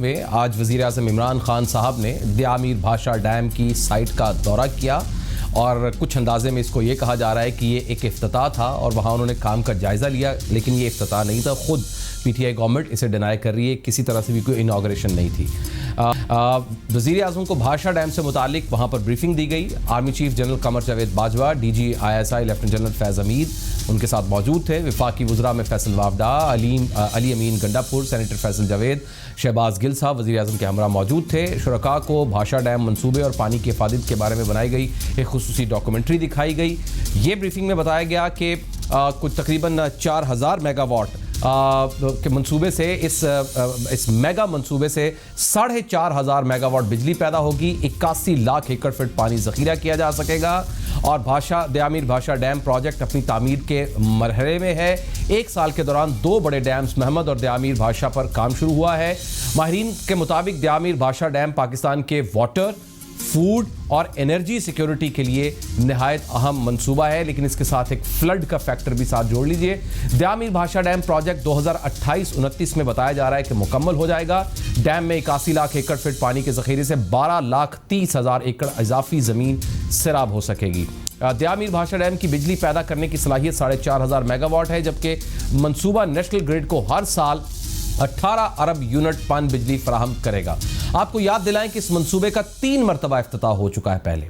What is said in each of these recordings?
में आज वज़ीर-ए-आज़म इमरान खान साहब ने दियामीर भाषा डैम की साइट का दौरा किया और कुछ अंदाजे में इसको ये कहा जा रहा है कि ये एक इफ्तिताह था और वहाँ उन्होंने काम का जायज़ा लिया, लेकिन ये इफ्तिताह नहीं था। खुद पीटीआई गवर्नमेंट इसे डिनाई कर रही है, किसी तरह से भी कोई इनाग्रेशन नहीं थी। वज़ीर-ए-आज़म को भाषा डैम से मुतालिक वहाँ पर ब्रीफिंग दी गई। Army chief general Qamar Javed Bajwa, DG ISI lieutenant general Faiz Hameed उनके साथ मौजूद थे। वफाकी वज़रा में फैसल वावडा, अली अमीन गंडापुर, सेनेटर फैसल जावेद, शहबाज गिल साहब वज़ीर-ए-आज़म के हमरा मौजूद थे। शुरका को भाषा डैम मंसूबे और पानी की हिफाजत के बारे में बनाई गई एक खुसूसी डॉक्यूमेंट्री दिखाई गई। ये ब्रीफिंग में बताया गया कि कुछ तकरीबन 4000 मेगावाट के मंसूबे से इस मेगा मंसूबे से 4500 मेगावाट बिजली पैदा होगी। 81 लाख एकड़ फीट पानी ज़ख़ीरा किया जा सकेगा और दियामीर भाषा डैम प्रोजेक्ट अपनी तामीर के मरहले में है। 1 साल के दौरान 2 बड़े डैम्स महमद और दियामीर भाषा पर काम शुरू हुआ है। माहिरीन के मुताबिक दियामीर भाषा डैम पाकिस्तान के वाटर, फूड और एनर्जी सिक्योरिटी के लिए नहायत अहम मंसूबा है, लेकिन इसके साथ एक फ्लड का फैक्टर भी साथ जोड़ लीजिए। दियामीर भाषा डैम प्रोजेक्ट 2028-29 में बताया जा रहा है कि मुकम्मल हो जाएगा। डैम में 81 लाख एकड़ फीट पानी के ज़ख़ीरे से 12,30,000 एकड़ इजाफी ज़मीन सैराब हो सकेगी। दियामीर भाषा डैम की बिजली पैदा करने की सलाहियत 4500 मेगावाट है, जबकि मंसूबा नेशनल ग्रिड को हर साल 18 अरब यूनिट पन बिजली फराहम करेगा। आपको याद दिलाएं कि इस मंसूबे का 3 मरतबा इफ्तिताह हो चुका है पहले।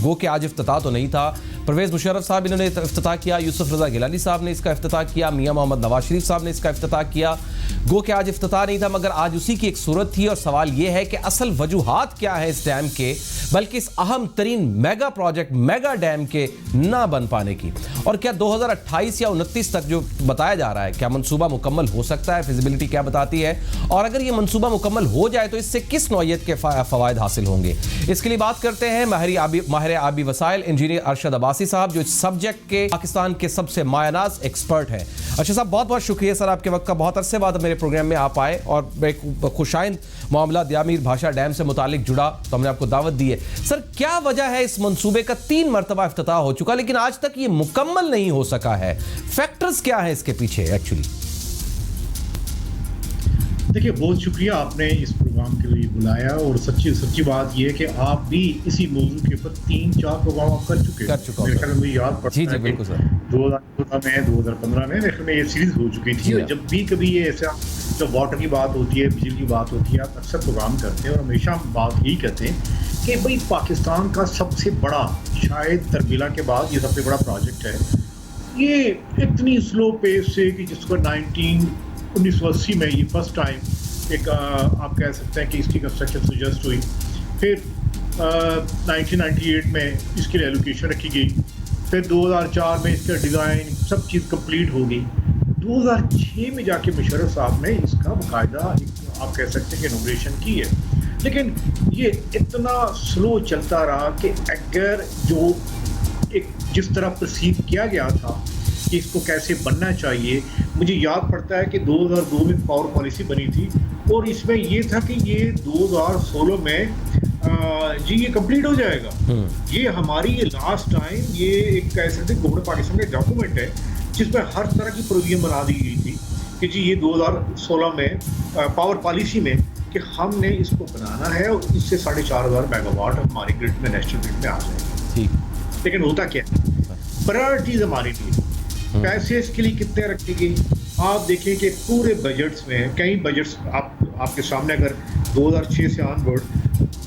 गो कि आज इफ्तिताह तो नहीं था, परवेज़ मुशर्रफ साहब इन्होंने इफ्तिताह किया, यूसुफ रज़ा गिलानी साहब ने इसका इफ्तिताह किया, मियां मोहम्मद नवाज शरीफ साहब ने इसका इफ्तिताह किया। गो कि आज इफ्तिताह नहीं था, मगर आज उसी की एक सूरत थी। और सवाल यह है कि असल वजूहात क्या है इस डैम के, बल्कि इस अहम तरीन मेगा प्रोजेक्ट मेगा डैम के ना बन पाने की। और क्या 2028 या 29 तक जो बताया जा रहा है, क्या मंसूबा मुकम्मल हो सकता है? फिजिबिलिटी क्या बताती है? और अगर ये मंसूबा मुकम्मल हो जाए तो इससे किस नौइयत के फ़वाइद हासिल होंगे? इसके लिए बात करते हैं माहिर आबी वसाइल इंजीनियर अरशद अब्बासी साहब, जो इस सब्जेक्ट के पाकिस्तान के सबसे मायनाज एक्सपर्ट हैं। अच्छा साहब, बहुत बहुत शुक्रिया सर आपके वक्त का। बहुत अरसे बाद मेरे प्रोग्राम में आप आए और एक खुशाइंद मामला दियामीर भाषा डैम से मुतालिक जुड़ा तो हमने आपको दावत दी है। सर, क्या वजह है इस मंसूबे का 3 मरतबा इफ्तिताह हो चुका लेकिन आज तक ये मुकम्मल नहीं हो सका है? फैक्टर्स क्या है इसके पीछे एक्चुअली? देखिए, बहुत शुक्रिया आपने इस प्रोग्राम के लिए बुलाया और सच्ची बात यह है कि आप भी इसी मौजू के ऊपर 3-4 प्रोग्राम आप कर चुके हैं। मेरे ख्याल में मुझे याद पड़ता है कि 2014 में 2015 में मेरे ख्याल में ये सीरीज हो चुकी थी। और जब भी कभी ये ऐसा जब वाटर की बात होती है, बिजली की बात होती है, आप अक्सर प्रोग्राम करते हैं और हमेशा हम बात यही करते हैं कि भाई पाकिस्तान का सबसे बड़ा, शायद तरबीला के बाद ये सबसे बड़ा प्रोजेक्ट है। ये इतनी स्लो पेस से कि जिसको 1980 में ये फर्स्ट टाइम एक आप कह सकते हैं कि इसकी कंस्ट्रक्शन सजेस्ट हुई। फिर 1998 में इसके लिए एलोकेशन रखी गई। फिर 2004 में इसका डिज़ाइन सब चीज़ कंप्लीट हो गई। 2006 में जाके मुशर्रफ साहब ने इसका बाकायदा आप कह सकते हैं कि इनॉग्रेशन की है। लेकिन ये इतना स्लो चलता रहा कि अगर जो एक जिस तरह परसीव किया गया था कि इसको कैसे बनना चाहिए, मुझे याद पड़ता है कि 2002 में पावर पॉलिसी बनी थी और इसमें ये था कि ये 2016 में जी ये कंप्लीट हो जाएगा। ये हमारी ये लास्ट टाइम ये एक कह सकते गवर्नमेंट पाकिस्तान का डॉक्यूमेंट है जिसमें हर तरह की प्रोविजन बना दी गई थी कि जी ये 2016 में पावर पॉलिसी में कि हमने इसको बनाना है और इससे 4500 मेगावाट हमारी ग्रिड में, नेशनल ग्रिड में आ जाएगा। लेकिन होता क्या है, प्रायोरिटीज हमारी थी, पैसे इसके लिए कितने रखे गए। आप देखें कि पूरे बजट्स में कई बजट्स आपके सामने अगर 2006 से ऑनवर्ड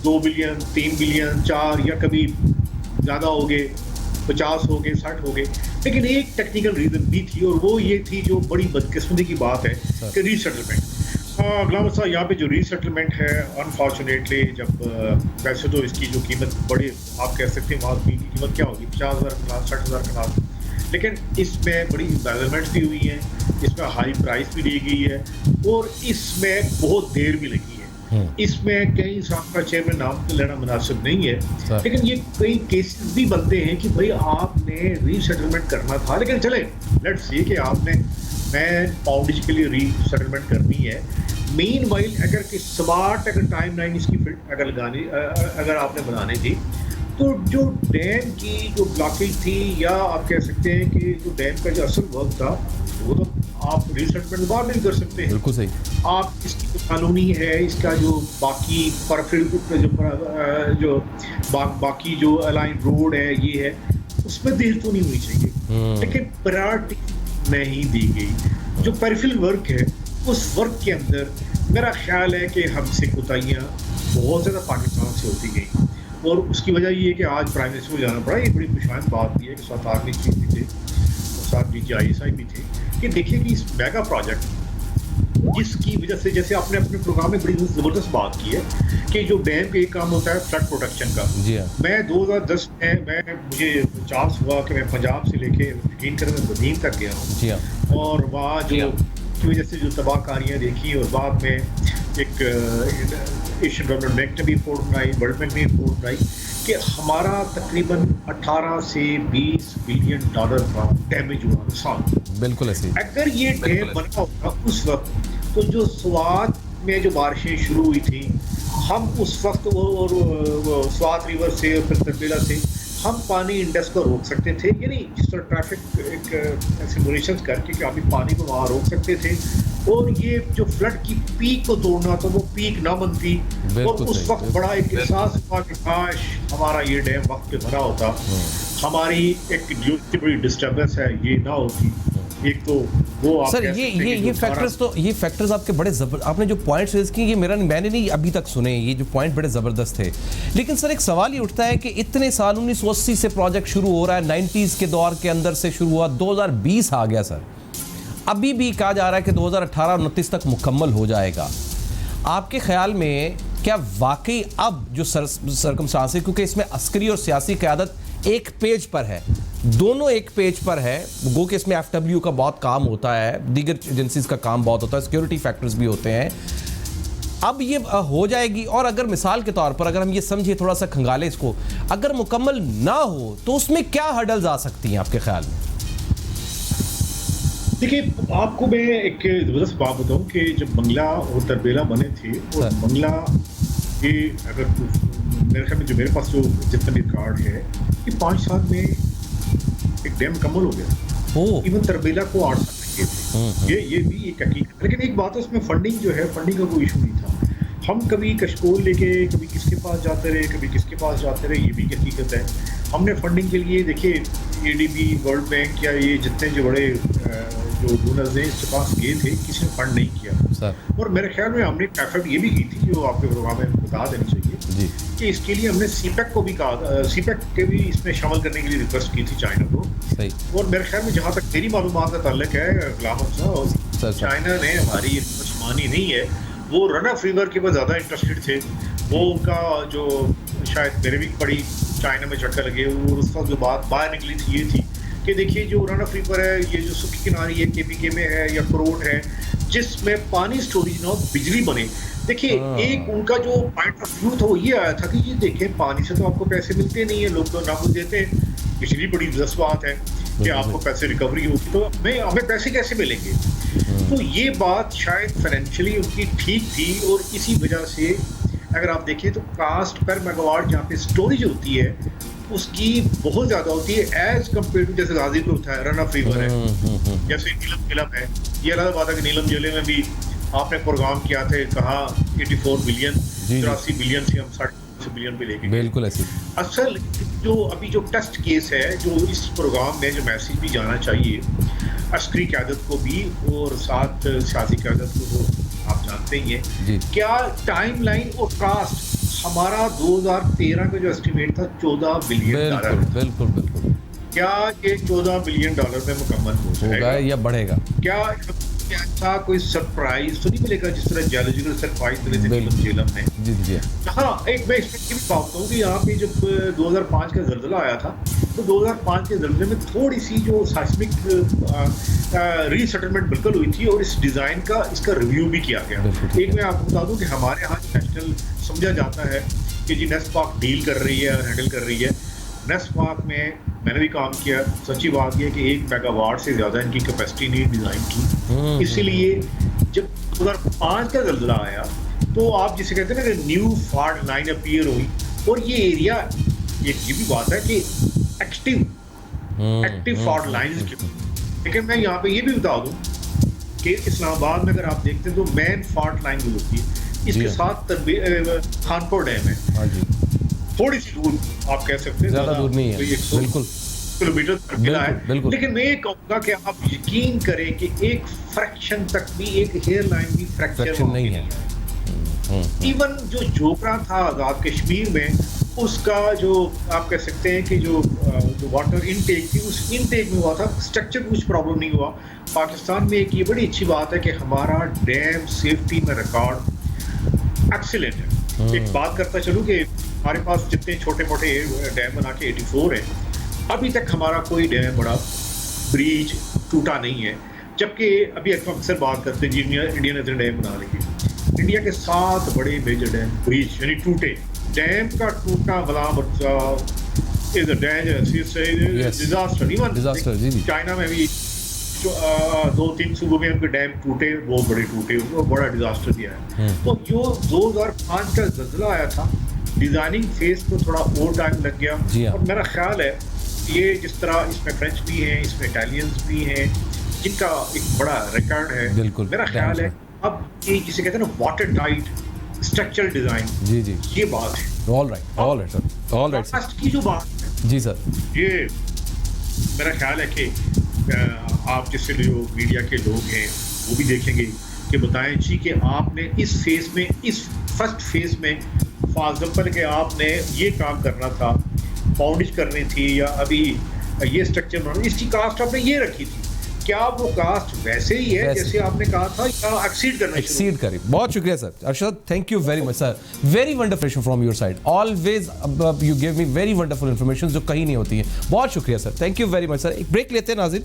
2 बिलियन, 3 बिलियन, 4 या कभी ज़्यादा हो गए, 50 हो गए, 60 हो गए। लेकिन एक टेक्निकल रीज़न भी थी और वो ये थी, जो बड़ी बदकिस्मती की बात है कि रीसेटलमेंट। गुलाम साहब, यहाँ पे जो रीसेटलमेंट है अनफॉर्चुनेटली, जब वैसे तो इसकी जो कीमत बड़ी आप कह सकते हैं, वहाँ की कीमत क्या होगी, 50,000 कनाल, 60,000 कनाल, लेकिन इसमें बड़ी इम्बेजलमेंट भी हुई है, इसमें हाई प्राइस भी दी गई है और इसमें बहुत देर भी लगी है। इसमें कई साहब का चेयरमैन नाम तो लेना मुनासिब नहीं है, लेकिन ये कई केसेस भी बनते हैं कि भाई आपने रीसेटलमेंट करना था, लेकिन चले लेट्स सी कि आपने मैं पाउंडेज के लिए रीसेटलमेंट करनी है। मेन वाइल अगर कि स्मार्ट अगर टाइम लाइन इसकी फिट अगर लगानी अगर आपने बनानी थी, तो जो डैम की जो ब्लॉकेज थी या आप कह सकते हैं कि जो डैम का जो असल वर्क था वो तो आप रीसेटलमेंट बाद में भी कर सकते हैं। बिल्कुल सही। आप इसकी जो कॉलोनी है, इसका जो बाकी बाकी जो अलाइन रोड है, ये है, उसमें देर तो नहीं होनी चाहिए, लेकिन प्रायोरिटी नहीं दी गई। जो पेरिफेरल वर्क है, उस वर्क के अंदर मेरा ख्याल है कि हमसे कोताहियाँ बहुत ज़्यादा पाकिस्तान से होती गई, और उसकी वजह ये है कि आज प्राइम मिनिस्टर को जाना पड़ा। ये बड़ी खुशहाल बात भी है कि साथ आर्मी चीफ भी थे और साथ DGI साहब भी थे, कि देखिए कि इस मेगा प्रोजेक्ट जिसकी वजह से, जैसे आपने अपने प्रोग्राम में बड़ी ज़बरदस्त बात की है कि जो डैम का एक काम होता है फ्लड प्रोटेक्शन का। जी हाँ। मैं 2010 में मुझे चांस हुआ कि मैं पंजाब से लेके यकीन करें मैं बदीन तक गया हूँ। जी हाँ। और वहाँ जो की वजह से जो तबाहकारियाँ देखी, और बाद में एक एशियन डेवलपमेंट बैंक ने भी रिपोर्ट बनाई, वर्ल्ड बैंक ने रिपोर्ट बनाई कि हमारा तकरीबन 18 से 20 बिलियन डॉलर का डैमेज हुआ, नुकसान। बिल्कुल ऐसे। अगर ये डैम बना होगा उस वक्त, तो जो स्वात में जो बारिशें शुरू हुई थी, हम उस वक्त वो स्वात रिवर से और फिर तरबेला से हम पानी इंडस को रोक सकते थे, यानी जिस तरह ट्रैफिक एक सिमुलेशंस करके कि अभी पानी को वहाँ रोक सकते थे, और ये जो फ्लड की पीक को तोड़ना था वो पीक ना बनती, और उस वक्त बड़ा एक एहसास हुआ कि काश हमारा ये डैम वक्त पे भरा होता, हमारी एक जो बड़ी डिस्टर्बेंस है ये ना होती। एक तो वो आप सर ये फैक्टर्स आपके बड़े आपने जो पॉइंट्स रेज किए, ये मैंने नहीं अभी तक सुने, ये जो पॉइंट बड़े ज़बरदस्त थे। लेकिन सर एक सवाल ये उठता है कि इतने साल 1980 से प्रोजेक्ट शुरू हो रहा है, 90s के दौर के अंदर से शुरू हुआ, 2020 आ गया सर, अभी भी कहा जा रहा है कि 2028-29 तक मुकम्मल हो जाएगा। आपके ख्याल में क्या वाकई अब जो सर्कमस्टांस है, क्योंकि इसमें अस्करी और सियासी क़यादत एक पेज पर है, दोनों एक पेज पर है, गो कि इसमें FW का बहुत काम होता है, दीगर एजेंसीज का काम बहुत होता है, सिक्योरिटी फैक्टर्स भी होते हैं, अब ये हो जाएगी? और अगर मिसाल के तौर पर अगर हम ये समझे, थोड़ा सा खंगालें इसको, अगर मुकम्मल ना हो तो उसमें क्या हर्डल्स आ सकती हैं आपके ख्याल में? देखिए, आपको मैं एक ज़बरदस्त बात बताऊं कि जब बंगला और तरबेला बने थे, और बंगला ये अगर मेरे ख्याल में जो मेरे पास जो जितना भी कार्ड है, कि 5 साल में एक डैम मुकम्मल हो गया। इवन तरबेला को 8 साल लगे थे। ये भी एक हकीकत। लेकिन एक बात है, उसमें फंडिंग जो है, फंडिंग का कोई इशू नहीं था। हम कभी कशकोल लेके कभी किसके पास जाते रहे, कभी किसके पास जाते रहे, ये भी हकीकत है। हमने फंडिंग के लिए देखिए ADB, वर्ल्ड बैंक या ये जितने जो बड़े जो डोनर्स हैं इसके पास गए थे, किसी ने फंड नहीं किया। और मेरे ख्याल में हमने एक एफर्ट ये भी की थी, जो आपके प्रोग्राम में बता देनी चाहिए कि इसके लिए हमने CPEC को भी कहा, CPEC के भी इसमें शामिल करने के लिए रिक्वेस्ट की थी चाइना को। और मेरे ख्याल में जहाँ तक मेरी मालूमात का ताल्लुक है गुलाम साहब, चाइना ने हमारी रिक्वेस्ट मानी नहीं है। वो रन ऑफ रिवर के ऊपर ज़्यादा इंटरेस्टेड थे। वो उनका जो शायद मेरे भी बड़ी चाइना में चक्कर लगे, और उस वक्त जो बात बाहर निकली थी ये थी कि देखिए जो रन ऑफ रिवर है, ये जो सूखी किनारी है, KPK में है या करोड़ है, जिसमें पानी स्टोरेज ना बिजली बने। देखिए एक उनका जो पॉइंट ऑफ व्यू था वो ये आया था कि ये देखें, पानी से तो आपको पैसे मिलते नहीं है, लोग तो ना कुछ देते हैं, बिजली बड़ी दिलचस्प बात है कि आपको पैसे रिकवरी होगी, तो हमें पैसे कैसे मिलेंगे? तो ये बात शायद फाइनेंशियली उनकी ठीक थी, और इसी वजह से अगर आप देखें तो कास्ट पर मेगावाट जहाँ पे स्टोरेज होती है उसकी बहुत ज़्यादा होती है एज कम्पेयर टू जैसे गाजीपुर होता है, रन ऑफ रिवर है, जैसे नीलम है। ये अलग बात है कि नीलम जिले में भी आपने प्रोग्राम किया था, कहा 84 बिलियन 83 बिलियन से हम 60 बिलियन पे लेके, बिल्कुल ऐसे। असल जो अभी जो टेस्ट केस है, जो इस प्रोग्राम में जो मैसेज भी जाना चाहिए अस्करी क़यादत को भी और साथ सियासी क़यादत को, तो आप जानते ही हैं क्या टाइमलाइन और कास्ट हमारा 2013 का जो एस्टिमेट था 14 बिलियन डॉलर, बिल्कुल क्या ये 14 बिलियन डॉलर में मुकम्मल हो जाएगा या बढ़ेगा? क्या ऐसा कोई सरप्राइज तो नहीं मिलेगा जिस तरह जियोलॉजिकल सरप्राइज मिले थे झेलम में? हाँ, एक मैं इसमें भी बात कहूँ कि यहाँ पे जब 2005 का ज़ल्ज़ला आया था, तो 2005 के ज़ल्ज़ले में थोड़ी सी जो साइस्मिक रीसेटलमेंट बिल्कुल हुई थी, और इस डिज़ाइन का इसका रिव्यू भी किया गया। एक मैं आपको बता दूँ कि हमारे यहाँ नेशनल समझा जाता है कि जी नेस्पाक डील कर रही है, हैंडल कर रही है। नेस्पाक में मैंने भी काम किया, सच्ची बात यह कि 1 मेगावाट से ज़्यादा इनकी कैपेसिटी नहीं डिज़ाइन की। इसीलिए जब 2005 का ज़ल्ज़ला आया तो आप जिसे कहते हैं ना कि न्यू फॉल्ट लाइन अपीयर हुई, और ये एरिया ये भी बात है कि एक्टिव फॉल्ट लाइन्स की। लेकिन मैं यहाँ पे ये भी बता दूँ कि इस्लामाबाद में अगर आप देखते हैं तो मेन फॉल्ट लाइन जो होती है इसके जी। साथ खानपुर डैम है, हाँ जी, थोड़ी सी दूर आप कह सकते हैं, ज्यादा दूर नहीं है, कोई 100 बिल्कुल किलोमीटर तक मिला है। बिल्कुल। लेकिन मैं ये कहूँगा कि आप यकीन करें कि एक फ्रैक्शन तक भी, एक हेयर लाइन भी फ्रैक्चर फ्रैक्शन नहीं है। इवन जो जोकरा था आज़ाद कश्मीर में, उसका जो आप कह सकते हैं कि जो वाटर इनटेक थी, उस इनटेक में हुआ था, स्ट्रक्चर कुछ प्रॉब्लम नहीं हुआ। पाकिस्तान में एक ये बड़ी अच्छी बात है कि हमारा डैम सेफ्टी में रिकॉर्ड एक्सीलेंट है। एक बात करता चलूँ कि हमारे पास जितने छोटे मोटे डैम बना के 84 है, अभी तक हमारा कोई डैम बड़ा ब्रीच टूटा नहीं है। जबकि अभी अक्सर बात करते हैं जी इंडिया ने डैम बना लिए, इंडिया के 7 बड़े मेजर डैम ब्रीच यानी टूटे। डैम का टूटना इज अ डिजास्टर। Disaster, जी, जी। चाइना में भी 2-3 सूबों में उनके डैम टूटे, बहुत बड़े टूटे, उसको बड़ा डिजास्टर दिया है। तो जो 2005 का ज़लज़ला आया था, डिजाइनिंग फेज को थोड़ा और टाइम लग जी गया। हाँ। और मेरा ख्याल है ये जिस तरह इसमें फ्रेंच भी हैं, इसमें इटालियंस भी हैं, जिनका एक बड़ा रिकॉर्ड है, बिल्कुल, मेरा ख्याल है अब ये जिसे कहते हैं ना वाटर टाइट स्ट्रक्चरल डिजाइन, जी जी, ये बात है। All right sir, all right sir, last की जो बात है, जी सर, ये मेरा ख्याल है कि आप जैसे जो मीडिया के लोग हैं वो भी देखेंगे कि बताएं जी कि आपने इस फेज में, इस फर्स्ट फेज में फॉर एग्जाम्पल कि आपने ये काम करना था, फाउंडिश करनी थी या अभी ये स्ट्रक्चर बनाना, इसकी कास्ट आपने ये रखी थी, क्या वो कास्ट वैसे ही है जैसे आपने कहा था या एक्सीड करना एक्सीड करी? बहुत शुक्रिया sir Arshad, thank you very much sir, very wonderful from your side, always you give me very wonderful information जो कहीं नहीं होती है। बहुत शुक्रिया sir, thank you very much sir. एक ब्रेक लेते हैं नाज़रीन,